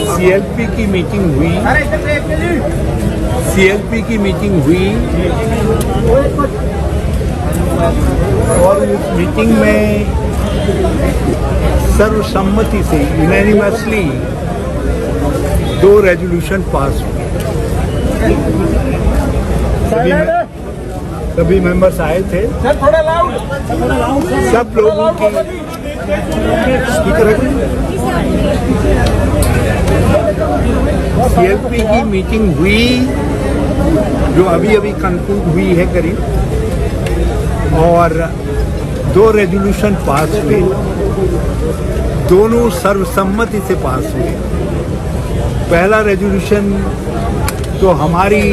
CLP की meeting हुई, CLP की मीटिंग हुई और उस मीटिंग में सर्वसम्मति से यूनैनिमसली 2 रेजोल्यूशन पास हुए। सभी मेंबर्स आए थे, सब लोगों की सीएलपी की मीटिंग हुई जो अभी अभी कंक्लूड हुई है करीब, और 2 रेजोल्यूशन पास हुए, दोनों सर्वसम्मति से पास हुए। पहला रेजोल्यूशन तो हमारी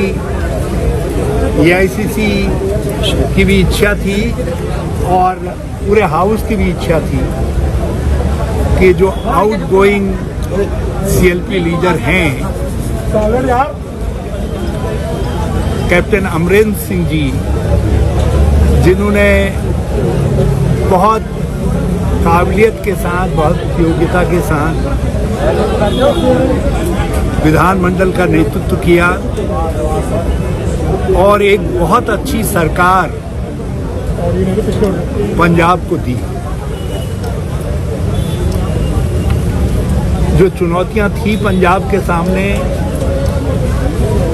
एआईसीसी की भी इच्छा थी और पूरे हाउस की भी इच्छा थी कि जो आउटगोइंग सीएलपी लीडर हैं कैप्टन अमरेंद्र सिंह जी, जिन्होंने बहुत काबिलियत के साथ, बहुत योग्यता के साथ विधानमंडल का नेतृत्व किया और एक बहुत अच्छी सरकार पंजाब को दी। जो चुनौतियां थी पंजाब के सामने,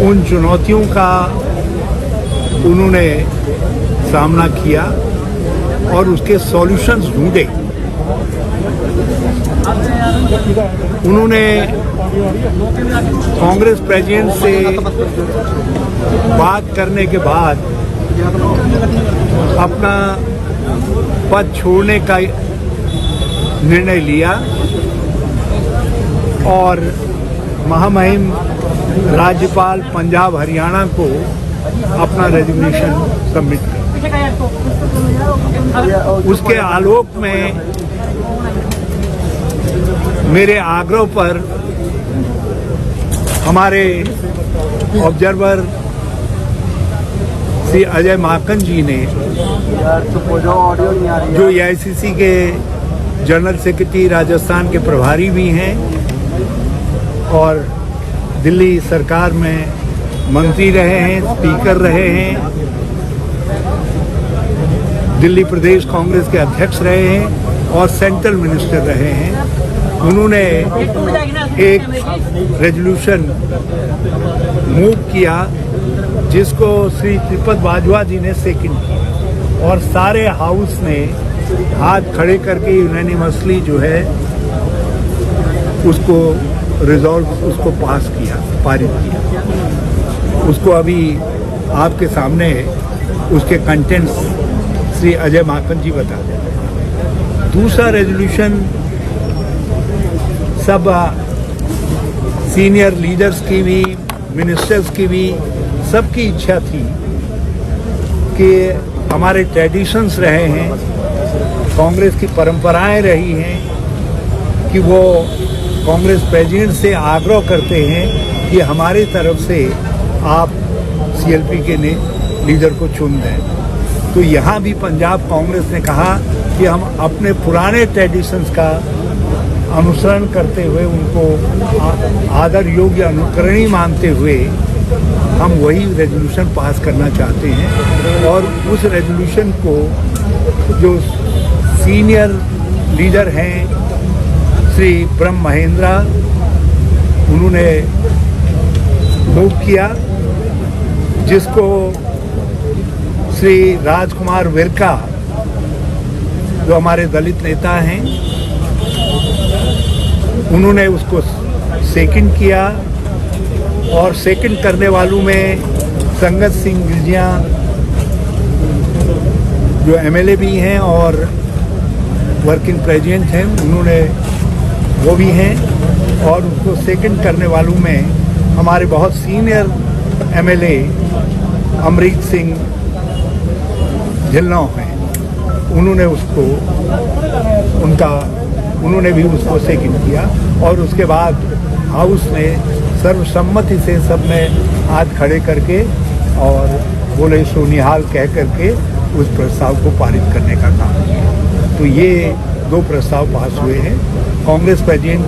उन चुनौतियों का उन्होंने सामना किया और उसके सॉल्यूशंस ढूंढे। उन्होंने कांग्रेस प्रेसिडेंट से बात करने के बाद अपना पद छोड़ने का निर्णय लिया और महामहिम राज्यपाल पंजाब हरियाणा को अपना रेजिग्नेशन सबमिट किया। उसके आलोक में मेरे आग्रह पर हमारे ऑब्जर्वर श्री अजय माकन जी ने, जो एआईसीसी के जनरल सेक्रेटरी राजस्थान के प्रभारी भी हैं और दिल्ली सरकार में मंत्री रहे हैं, स्पीकर रहे हैं, दिल्ली प्रदेश कांग्रेस के अध्यक्ष रहे हैं और सेंट्रल मिनिस्टर रहे हैं, उन्होंने एक रेजोल्यूशन मूव किया जिसको श्री त्रिपद बाजवा जी ने सेकंड किया और सारे हाउस ने हाथ खड़े करके यूनैनिमसली जो है उसको रिजॉल्व, उसको पास किया, पारित किया। उसको अभी आपके सामने उसके कंटेंट्स श्री अजय माकन जी बता दें। दूसरा रेजोल्यूशन सब सीनियर लीडर्स की भी, मिनिस्टर्स की भी, सबकी इच्छा थी कि हमारे ट्रेडिशंस रहे हैं, कांग्रेस की परंपराएं रही हैं कि वो कांग्रेस प्रेसिडेंट से आग्रह करते हैं कि हमारी तरफ से आप सीएलपी के लीडर को चुन दें। तो यहाँ भी पंजाब कांग्रेस ने कहा कि हम अपने पुराने ट्रेडिशंस का अनुसरण करते हुए, उनको आदर योग्य अनुकरणीय मानते हुए हम वही रेजोल्यूशन पास करना चाहते हैं। और उस रेजोल्यूशन को जो सीनियर लीडर हैं श्री ब्रह्म महेंद्रा, उन्होंने मूव किया, जिसको श्री राजकुमार विरका, जो हमारे दलित नेता हैं, उन्होंने उसको सेकंड किया और सेकंड करने वालों में संगत सिंह गिलजिया जो एमएलए भी हैं और वर्किंग प्रेसिडेंट हैं, उन्होंने वो भी हैं। और उसको सेकंड करने वालों में हमारे बहुत सीनियर एमएलए अमरीत सिंह ढिल्लों हैं, उन्होंने उसको उन्होंने भी उसको सेकंड किया। और उसके बाद हाउस ने सर्वसम्मति से सबने हाथ खड़े करके और बोले सोनिहाल कह करके उस प्रस्ताव को पारित करने का काम किया। तो ये 2 प्रस्ताव पास हुए हैं। कांग्रेस प्रेसिडेंट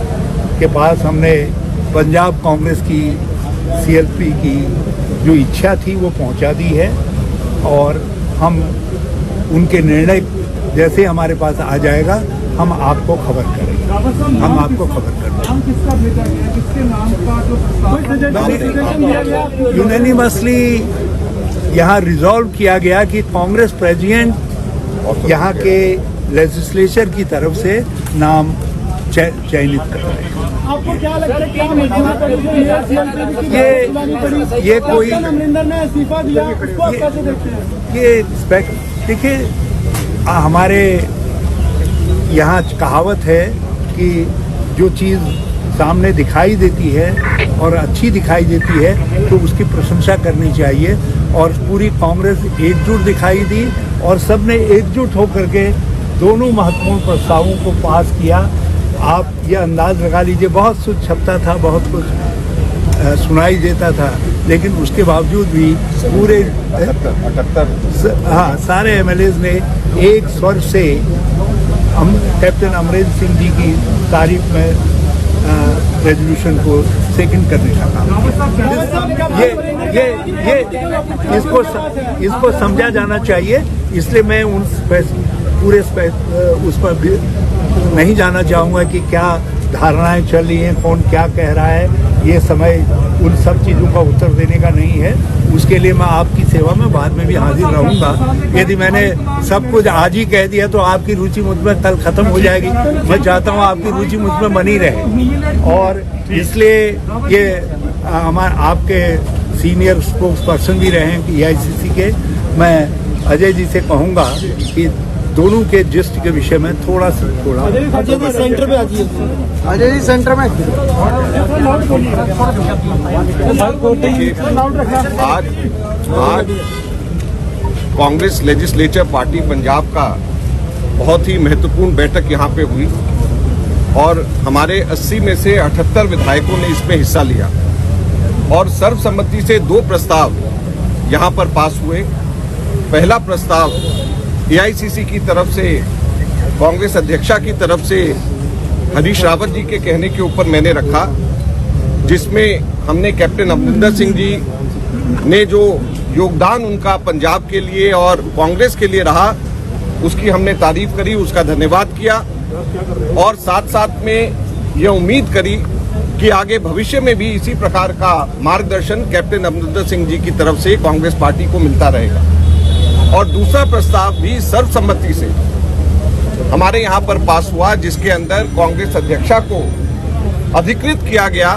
के पास हमने पंजाब कांग्रेस की CLP की जो इच्छा थी वो पहुंचा दी है और हम उनके निर्णय जैसे हमारे पास आ जाएगा हम आपको खबर करेंगे। हम आपको खबर करेंगे। यूनानिमसली यहाँ रिजॉल्व किया गया कि कांग्रेस प्रेसिडेंट यहाँ के लेजिस्लेचर की तरफ से नाम चयनित कर रहे हैं। आपको क्या लगता है ये कोई ने इस्तीफा दिया, उसको आप कैसे देखते हैं? ये देखिए, हमारे यहाँ कहावत है कि जो चीज़ सामने दिखाई देती है और अच्छी दिखाई देती है तो उसकी प्रशंसा करनी चाहिए। और पूरी कांग्रेस एकजुट दिखाई दी और सबने एकजुट होकर के दोनों महत्वपूर्ण प्रस्तावों को पास किया। आप ये अंदाज लगा लीजिए, बहुत कुछ छपता था, बहुत कुछ सुनाई देता था, लेकिन उसके बावजूद भी पूरे 78 सारे MLAs ने एक स्वर से कैप्टन अमरेंद्र सिंह जी की तारीफ में रेजोल्यूशन को सेकंड करने का काम। ये इसको समझा जाना चाहिए, इसलिए मैं पूरे उस पर भी नहीं जाना चाहूँगा कि क्या धारणाएं चल रही हैं, कौन क्या कह रहा है। ये समय उन सब चीज़ों का उत्तर देने का नहीं है। उसके लिए मैं आपकी सेवा में बाद में भी हाजिर रहूँगा। यदि मैंने सब कुछ आज ही कह दिया तो आपकी रुचि मुझ में कल ख़त्म हो जाएगी। मैं चाहता हूँ आपकी रुचि मुझ में बनी रहे और इसलिए ये आपके सीनियर स्पोक्स पर्सन भी रहे हैं EICC के। मैं अजय जी से कहूँगा कि दोनों के जिस्ट के विषय में थोड़ा अजय जी सेंटर में आती है। अजय जी सेंटर में आज कांग्रेस लेजिस्लेचर पार्टी पंजाब का बहुत ही महत्वपूर्ण बैठक यहाँ पे हुई और हमारे 80 में से 78 विधायकों ने इसमें हिस्सा लिया और सर्वसम्मति से 2 प्रस्ताव यहाँ पर पास हुए। पहला प्रस्ताव AICC की तरफ से कांग्रेस अध्यक्षा की तरफ से हरीश रावत जी के कहने के ऊपर मैंने रखा, जिसमें हमने कैप्टन अमरिंदर सिंह जी ने जो योगदान उनका पंजाब के लिए और कांग्रेस के लिए रहा उसकी हमने तारीफ करी, उसका धन्यवाद किया और साथ साथ में ये उम्मीद करी कि आगे भविष्य में भी इसी प्रकार का मार्गदर्शन कैप्टन अमरिंदर सिंह जी की तरफ से कांग्रेस पार्टी को मिलता रहेगा। और दूसरा प्रस्ताव भी सर्वसम्मति से हमारे यहाँ पर पास हुआ, जिसके अंदर कांग्रेस अध्यक्षा को अधिकृत किया गया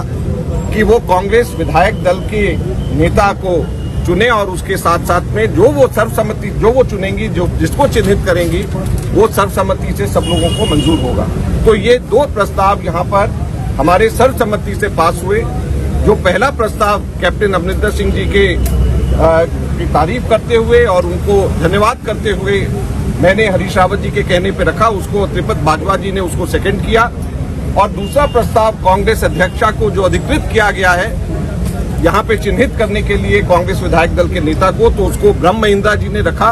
कि वो कांग्रेस विधायक दल के नेता को चुने और उसके साथ साथ में जो वो सर्वसम्मति जो वो चुनेंगी, जो जिसको चिन्हित करेंगी वो सर्वसम्मति से सब लोगों को मंजूर होगा। तो ये 2 प्रस्ताव यहाँ पर हमारे सर्वसम्मति से पास हुए। जो पहला प्रस्ताव कैप्टन अमरिंदर सिंह जी की तारीफ करते हुए और उनको धन्यवाद करते हुए मैंने हरीश रावत जी के कहने पे रखा, उसको त्रिपत बाजवा जी ने उसको सेकंड किया। और दूसरा प्रस्ताव कांग्रेस अध्यक्षा को जो अधिकृत किया गया है यहाँ पे चिन्हित करने के लिए कांग्रेस विधायक दल के नेता को, तो उसको ब्रह्म महिंद्रा जी ने रखा,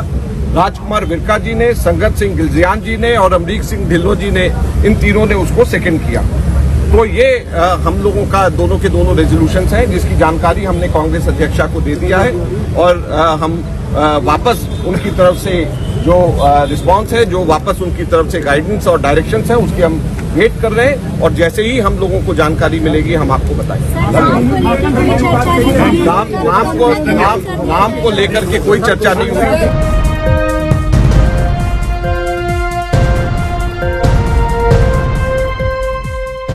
राजकुमार विरका जी ने, संगत सिंह गिलजियान जी ने और अमरीक सिंह ढिल्लों जी ने, इन तीनों ने उसको सेकंड किया। तो ये हम लोगों का दोनों के दोनों रेजोल्यूशंस हैं जिसकी जानकारी हमने कांग्रेस अध्यक्षा को दे दिया है और हम वापस उनकी तरफ से जो रिस्पांस है, जो वापस उनकी तरफ से गाइडेंस और डायरेक्शंस है, उसकी हम वेट कर रहे हैं और जैसे ही हम लोगों को जानकारी मिलेगी हम आपको बताएंगे। नाम को लेकर के कोई चर्चा नहीं हुई।